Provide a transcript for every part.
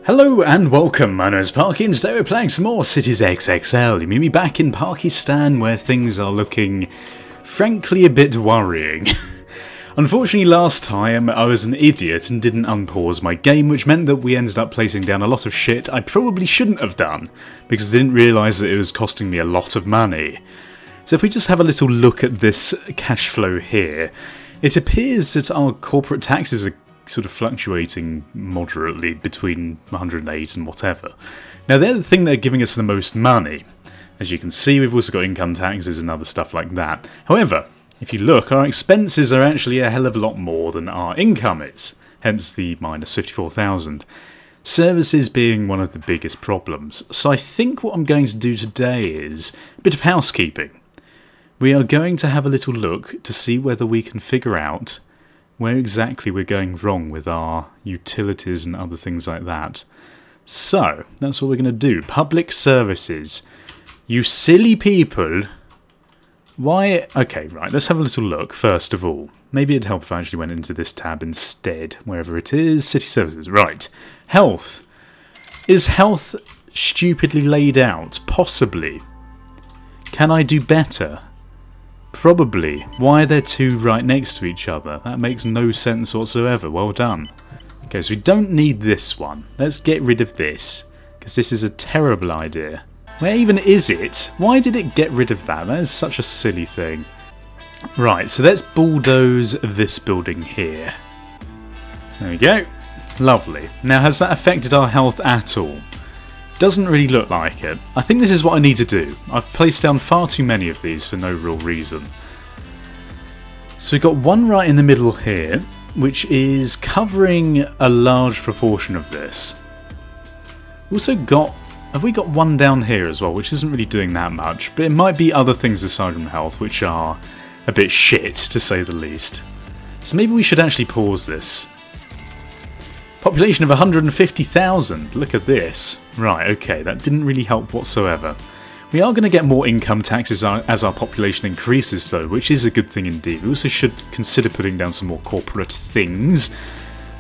Hello and welcome, my name is Parky and today we're playing some more Cities XXL. You meet me back in Pakistan where things are looking, frankly, a bit worrying. Unfortunately last time I was an idiot and didn't unpause my game, which meant that we ended up placing down a lot of shit I probably shouldn't have done, because I didn't realise that it was costing me a lot of money. So if we just have a little look at this cash flow here, it appears that our corporate taxes are sort of fluctuating moderately between 108 and whatever. Now they're the thing that are giving us the most money. As you can see, we've also got income taxes and other stuff like that. However, if you look, our expenses are actually a hell of a lot more than our income is, hence the minus 54,000. Services being one of the biggest problems. So I think what I'm going to do today is a bit of housekeeping. We are going to have a little look to see whether we can figure out where exactly we're going wrong with our utilities and other things like that. So, that's what we're going to do. Public services. You silly people. Why? Okay, right, let's have a little look first of all. Maybe it'd help if I actually went into this tab instead, wherever it is. City services, right. Health. Is health stupidly laid out? Possibly. Can I do better? Probably. Why are there two right next to each other? That makes no sense whatsoever. Well done. Okay, so we don't need this one. Let's get rid of this, because this is a terrible idea. Where even is it? Why did it get rid of that? That is such a silly thing. Right, so let's bulldoze this building here. There we go. Lovely. Now, has that affected our health at all? Doesn't really look like it. I think this is what I need to do. I've placed down far too many of these for no real reason. So we've got one right in the middle here, which is covering a large proportion of this. We've also got... have we got one down here as well, which isn't really doing that much, but it might be other things aside from health, which are a bit shit, to say the least. So maybe we should actually pause this. Population of 150,000. Look at this. Right, okay, that didn't really help whatsoever. We are going to get more income taxes as our population increases though, which is a good thing indeed. We also should consider putting down some more corporate things.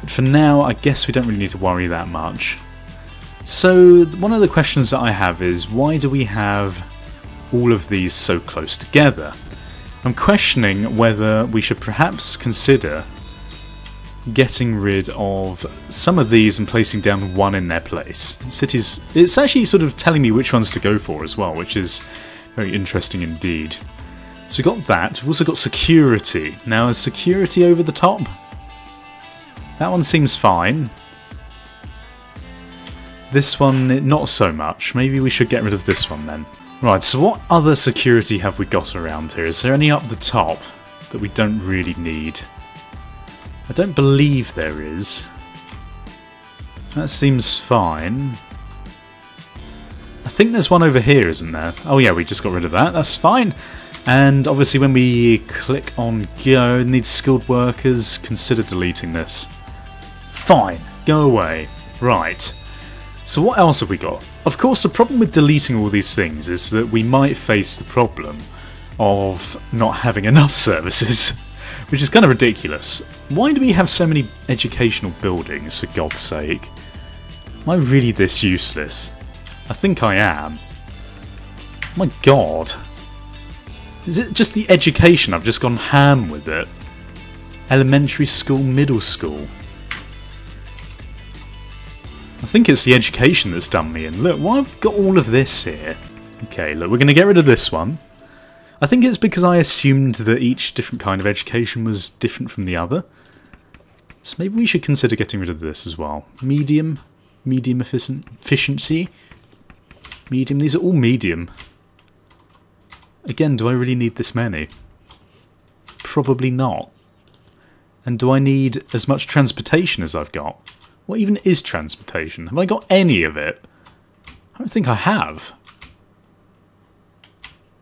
But for now, I guess we don't really need to worry that much. So, one of the questions that I have is, why do we have all of these so close together? I'm questioning whether we should perhaps consider getting rid of some of these and placing down one in their place. Cities, it's actually sort of telling me which ones to go for as well, which is very interesting indeed. So we've got that. We've also got security. Now, is security over the top? That one seems fine. This one, not so much. Maybe we should get rid of this one then. Right, so what other security have we got around here? Is there any up the top that we don't really need? I don't believe there is. That seems fine. I think there's one over here, isn't there? Oh yeah, we just got rid of that. That's fine. And obviously when we click on go, it needs skilled workers, consider deleting this. Fine. Go away. Right. So what else have we got? Of course, the problem with deleting all these things is that we might face the problem of not having enough services. Which is kind of ridiculous. Why do we have so many educational buildings, for God's sake? Am I really this useless? I think I am. My God. Is it just the education? I've just gone ham with it. Elementary school, middle school. I think it's the education that's done me in. Look, why have we got all of this here? Okay, look, we're going to get rid of this one. I think it's because I assumed that each different kind of education was different from the other. So maybe we should consider getting rid of this as well. Medium efficiency. Medium, these are all medium. Again, do I really need this many? Probably not. And do I need as much transportation as I've got? What even is transportation? Have I got any of it? I don't think I have.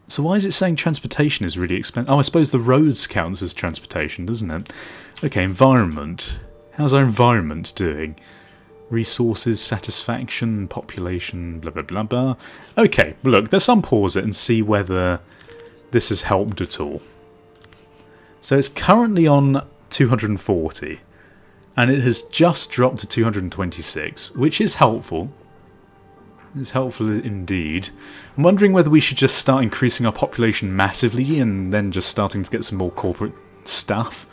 So why is it saying transportation is really expensive? Oh, I suppose the roads counts as transportation, doesn't it? Okay, environment. How's our environment doing? Resources, satisfaction, population, blah blah blah blah. Okay, look, let's unpause it and see whether this has helped at all. So it's currently on 240. And it has just dropped to 226, which is helpful. It's helpful indeed. I'm wondering whether we should just start increasing our population massively and then just starting to get some more corporate stuff.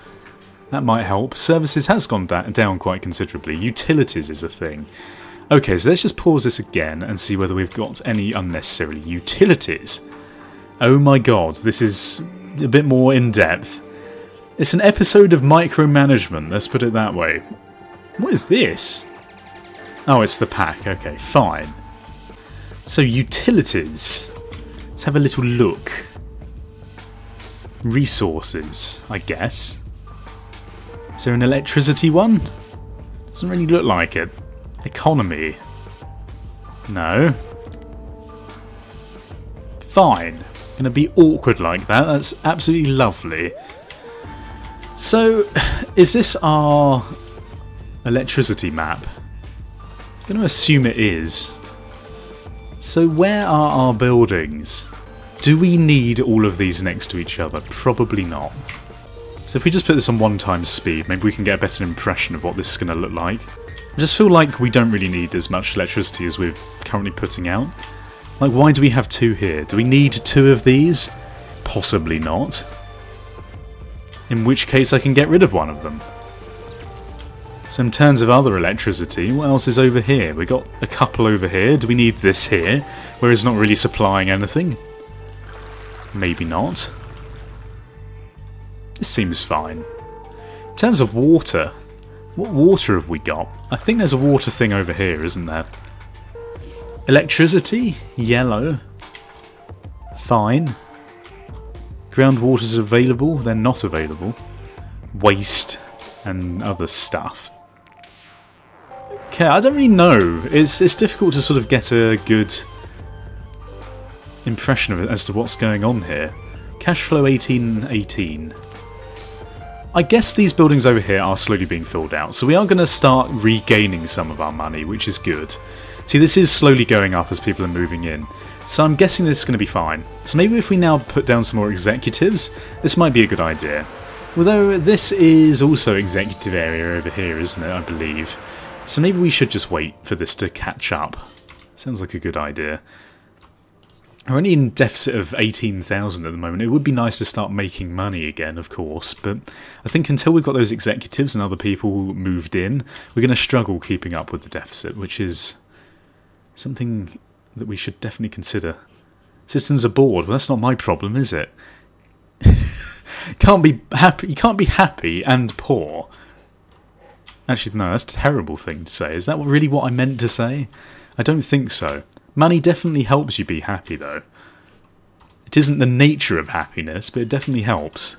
That might help. Services has gone down quite considerably. Utilities is a thing. Okay, so let's just pause this again and see whether we've got any unnecessary utilities. Oh my god, this is a bit more in-depth. It's an episode of micromanagement, let's put it that way. What is this? Oh, it's the pack. Okay, fine. So, utilities. Let's have a little look. Resources, I guess. Is there an electricity one? Doesn't really look like it. Economy. No. Fine. Gonna be awkward like that. That's absolutely lovely. So, is this our electricity map? I'm going to assume it is. So where are our buildings? Do we need all of these next to each other? Probably not. So if we just put this on 1x speed, maybe we can get a better impression of what this is going to look like. I just feel like we don't really need as much electricity as we're currently putting out. Like, why do we have 2 here? Do we need 2 of these? Possibly not. In which case I can get rid of one of them. So in terms of other electricity, what else is over here? We got a couple over here. Do we need this here, where it's not really supplying anything? Maybe not. This seems fine. In terms of water, what water have we got? I think there's a water thing over here, isn't there? Electricity? Yellow. Fine. Groundwater's available, they're not available. Waste and other stuff. Okay, I don't really know. It's difficult to sort of get a good impression of it as to what's going on here. Cash flow 1818. I guess these buildings over here are slowly being filled out, so we are going to start regaining some of our money, which is good. See, this is slowly going up as people are moving in. So I'm guessing this is going to be fine. So maybe if we now put down some more executives, this might be a good idea. Although this is also executive area over here, isn't it, I believe. So maybe we should just wait for this to catch up. Sounds like a good idea. We're only in deficit of 18,000 at the moment. It would be nice to start making money again, of course, but I think until we've got those executives and other people moved in, we're going to struggle keeping up with the deficit, which is something that we should definitely consider. Citizens are bored. Well, that's not my problem, is it? Can't be happy. You can't be happy and poor. Actually, no, that's a terrible thing to say. Is that really what I meant to say? I don't think so. Money definitely helps you be happy, though. It isn't the nature of happiness, but it definitely helps.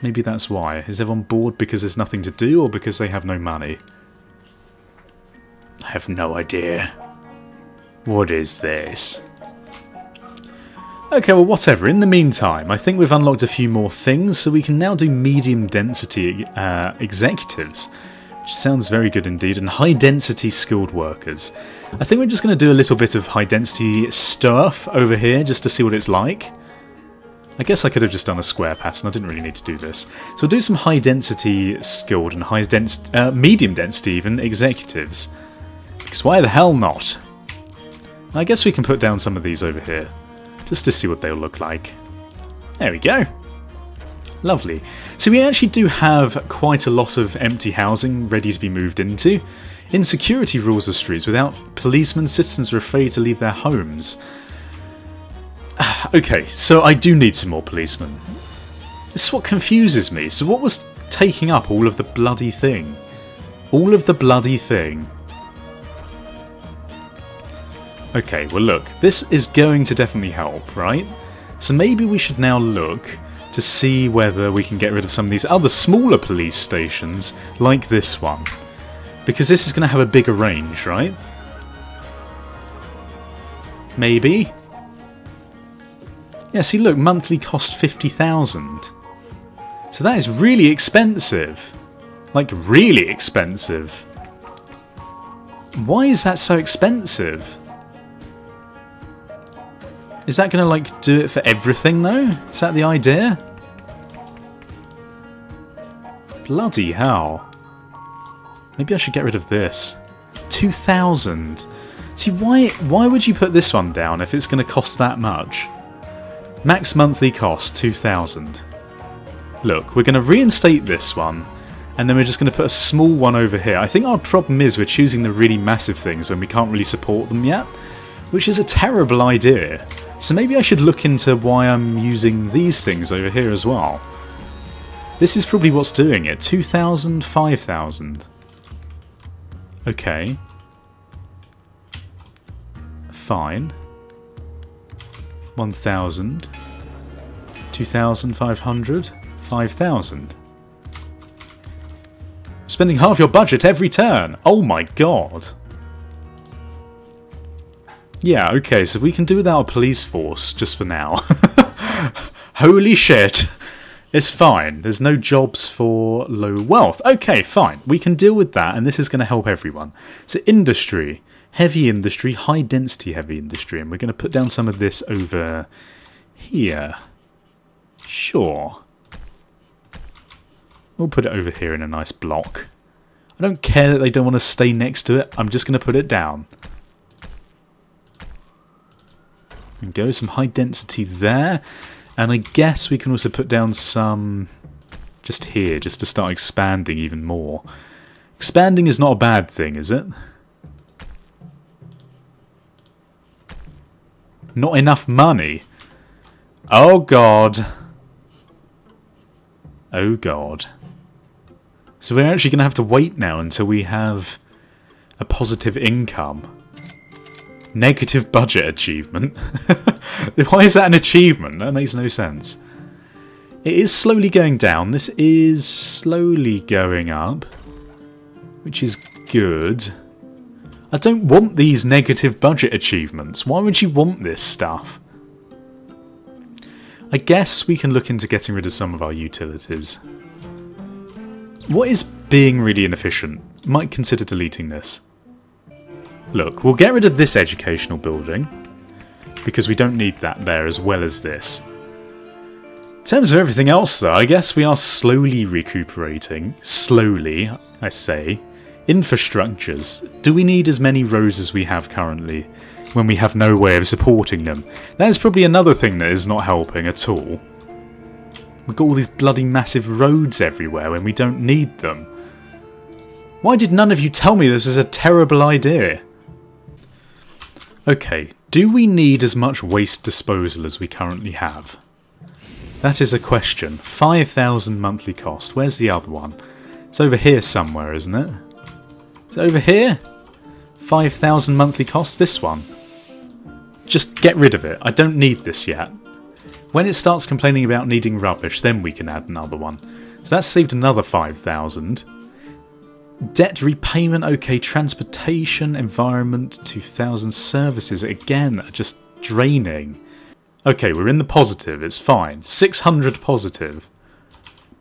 Maybe that's why. Is everyone bored because there's nothing to do, or because they have no money? I have no idea. What is this? Okay, well, whatever. In the meantime, I think we've unlocked a few more things, so we can now do medium density executives, which sounds very good indeed, and high density skilled workers. I think we're just going to do a little bit of high density stuff over here, just to see what it's like. I guess I could have just done a square pattern, I didn't really need to do this. So we'll do some high density skilled and medium density even executives. Because why the hell not? I guess we can put down some of these over here, just to see what they'll look like. There we go. Lovely. So we actually do have quite a lot of empty housing ready to be moved into. Insecurity rules the streets. Without policemen, citizens are afraid to leave their homes. Okay, so I do need some more policemen. This is what confuses me. So what was taking up all of the bloody thing? All of the bloody thing. Okay, well look, this is going to definitely help, right? So maybe we should now look to see whether we can get rid of some of these other smaller police stations, like this one. Because this is going to have a bigger range, right? Maybe? Yeah, see look, monthly cost 50,000. So that is really expensive. Like, really expensive. Why is that so expensive? Is that going to, like, do it for everything, though? Is that the idea? Bloody hell. Maybe I should get rid of this. 2,000. See, why would you put this one down if it's going to cost that much? Max monthly cost, 2,000. Look, we're going to reinstate this one, and then we're just going to put a small one over here. I think our problem is we're choosing the really massive things when we can't really support them yet, which is a terrible idea. So maybe I should look into why I'm using these things over here as well. This is probably what's doing it. 2,000, 5,000. Okay. Fine. 1,000. 2,500. 5,000. Spending half your budget every turn. Oh my god. Yeah, okay, so we can do without a police force just for now. Holy shit. It's fine. There's no jobs for low wealth. Okay, fine. We can deal with that, and this is going to help everyone. So industry. Heavy industry. High density heavy industry. And we're going to put down some of this over here. Sure. We'll put it over here in a nice block. I don't care that they don't want to stay next to it. I'm just going to put it down. And go some high density there. And I guess we can also put down some just here, just to start expanding even more. Expanding is not a bad thing, is it? Not enough money. Oh god. Oh god. So we're actually going to have to wait now until we have a positive income. Negative budget achievement. Why is that an achievement? That makes no sense. It is slowly going down. This is slowly going up, which is good. I don't want these negative budget achievements. Why would you want this stuff? I guess we can look into getting rid of some of our utilities. What is being really inefficient? Might consider deleting this. Look, we'll get rid of this educational building, because we don't need that there as well as this. In terms of everything else though, I guess we are slowly recuperating. Slowly, I say. Infrastructures. Do we need as many roads as we have currently, when we have no way of supporting them? That is probably another thing that is not helping at all. We've got all these bloody massive roads everywhere when we don't need them. Why did none of you tell me this is a terrible idea? Okay, do we need as much waste disposal as we currently have? That is a question. 5,000 monthly cost. Where's the other one? It's over here somewhere, isn't it? Is it over here? 5,000 monthly cost, this one. Just get rid of it. I don't need this yet. When it starts complaining about needing rubbish, then we can add another one. So that's saved another 5,000. Debt repayment, okay. Transportation, environment, 2,000. Services, again, just draining. Okay, we're in the positive, it's fine. 600 positive.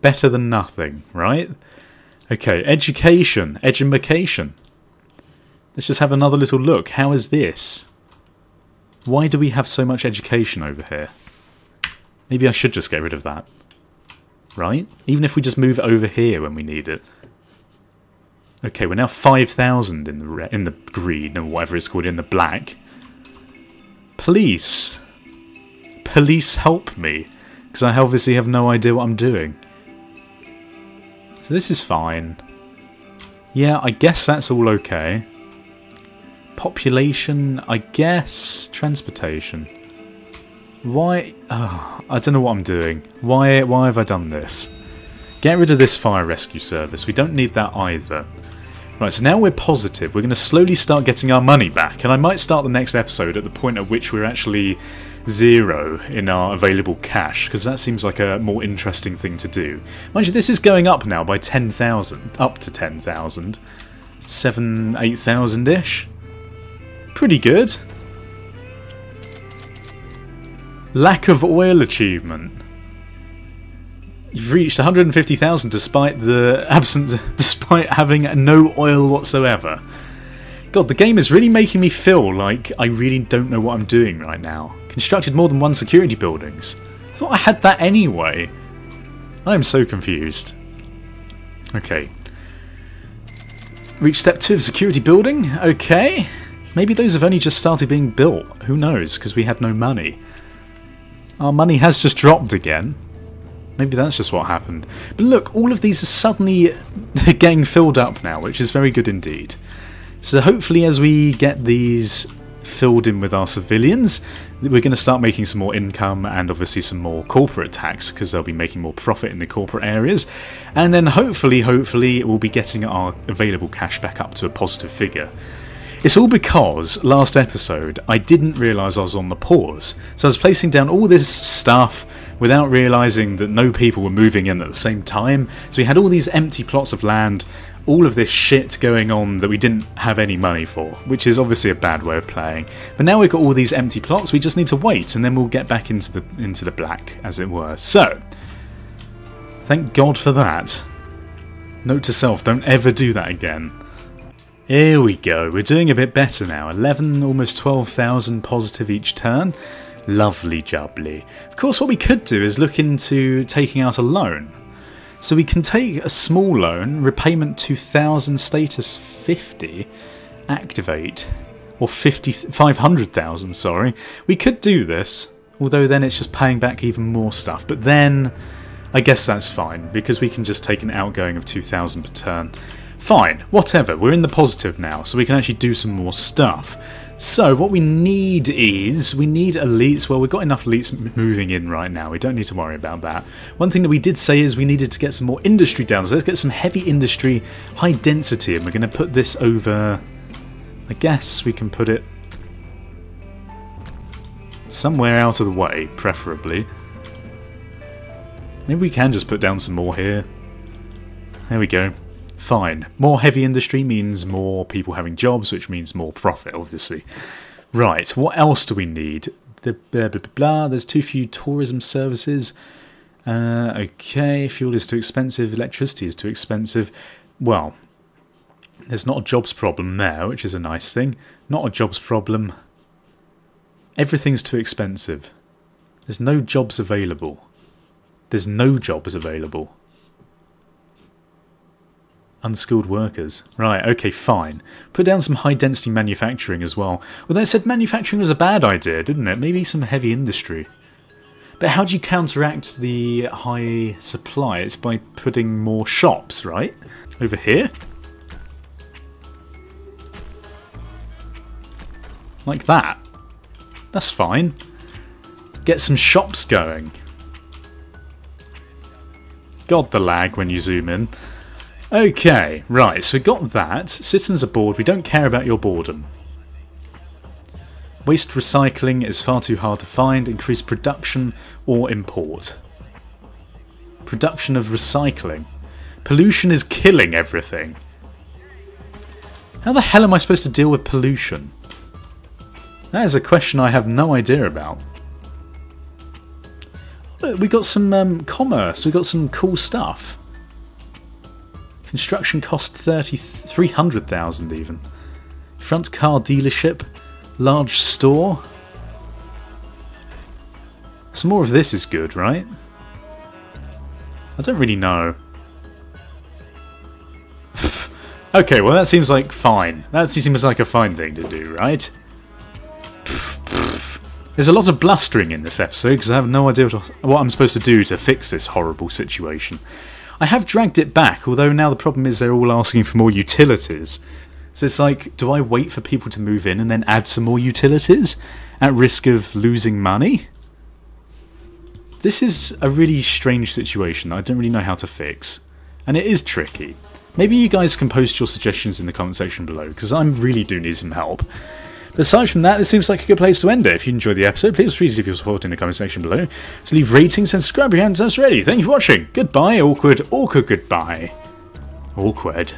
Better than nothing, right? Okay, education, edumacation. Let's just have another little look. How is this? Why do we have so much education over here? Maybe I should just get rid of that. Right? Even if we just move it over here when we need it. Okay, we're now 5,000 in the green, or whatever it's called, in the black. Police. Police help me. Because I obviously have no idea what I'm doing. So this is fine. Yeah, I guess that's all okay. Population, I guess. Transportation. Why? Oh, I don't know what I'm doing. Why have I done this? Get rid of this fire rescue service. We don't need that either. Right, so now we're positive. We're going to slowly start getting our money back. And I might start the next episode at the point at which we're actually 0 in our available cash, because that seems like a more interesting thing to do. Mind you, this is going up now by 10,000. Up to 10,000. 7,000, 8,000-ish. Pretty good. Lack of oil achievement. You've reached 150,000 despite despite having no oil whatsoever. God, the game is really making me feel like I really don't know what I'm doing right now. Constructed more than 1 security buildings. I thought I had that anyway. I am so confused. Okay. Reach step 2 of security building. Okay. Maybe those have only just started being built. Who knows, because we had no money. Our money has just dropped again. Maybe that's just what happened. But look, all of these are suddenly getting filled up now, which is very good indeed. So hopefully as we get these filled in with our civilians, we're going to start making some more income and obviously some more corporate tax, because they'll be making more profit in the corporate areas. And then hopefully we'll be getting our available cash back up to a positive figure. It's all because last episode I didn't realise I was on the pause. So I was placing down all this stuff without realising that no people were moving in at the same time. So we had all these empty plots of land, all of this shit going on that we didn't have any money for, which is obviously a bad way of playing. But now we've got all these empty plots, we just need to wait and then we'll get back into the black, as it were. So, thank God for that. Note to self, don't ever do that again. Here we go, we're doing a bit better now. 11, almost 12,000 positive each turn. Lovely jubbly. Of course, what we could do is look into taking out a loan. So we can take a small loan, repayment 2,000, status 50, activate, or 500,000, sorry. We could do this, although then it's just paying back even more stuff. But then, I guess that's fine, because we can just take an outgoing of 2,000 per turn. Fine, whatever, we're in the positive now, so we can actually do some more stuff. So what we need is, we need elites. Well, we've got enough elites moving in right now, we don't need to worry about that. One thing that we did say is we needed to get some more industry down, so let's get some heavy industry, high density, and we're going to put this over, I guess we can put it somewhere out of the way, preferably. Maybe we can just put down some more here. There we go. Fine. More heavy industry means more people having jobs, which means more profit, obviously. Right, what else do we need? Blah, blah, blah, blah. There's too few tourism services. Okay, fuel is too expensive, electricity is too expensive. Well, there's not a jobs problem there, which is a nice thing. Not a jobs problem. Everything's too expensive. There's no jobs available. There's no jobs available. Unskilled workers. Right, okay, fine. Put down some high-density manufacturing as well. Although it said manufacturing was a bad idea, didn't it? Maybe some heavy industry. But how do you counteract the high supply? It's by putting more shops, right? Over here? Like that. That's fine. Get some shops going. God, the lag when you zoom in. Okay, right, so we got that. Citizens are bored. We don't care about your boredom. Waste recycling is far too hard to find. Increase production or import. Production of recycling. Pollution is killing everything. How the hell am I supposed to deal with pollution? That is a question I have no idea about. Look, we got some commerce. We got some cool stuff. Construction cost 300,000 even. Front car dealership, large store. Some more of this is good, right? I don't really know. Okay, well that seems like fine. That seems like a fine thing to do, right? There's a lot of blustering in this episode because I have no idea what I'm supposed to do to fix this horrible situation. I have dragged it back, although now the problem is they're all asking for more utilities. So it's like, do I wait for people to move in and then add some more utilities at risk of losing money? This is a really strange situation that I don't really know how to fix. And it is tricky. Maybe you guys can post your suggestions in the comment section below, because I really do need some help. But aside from that, this seems like a good place to end it. If you enjoyed the episode, please feel free to leave your support in the comment section below. So leave ratings and subscribe if you haven't done so already. Thank you for watching. Goodbye, awkward, goodbye. Awkward.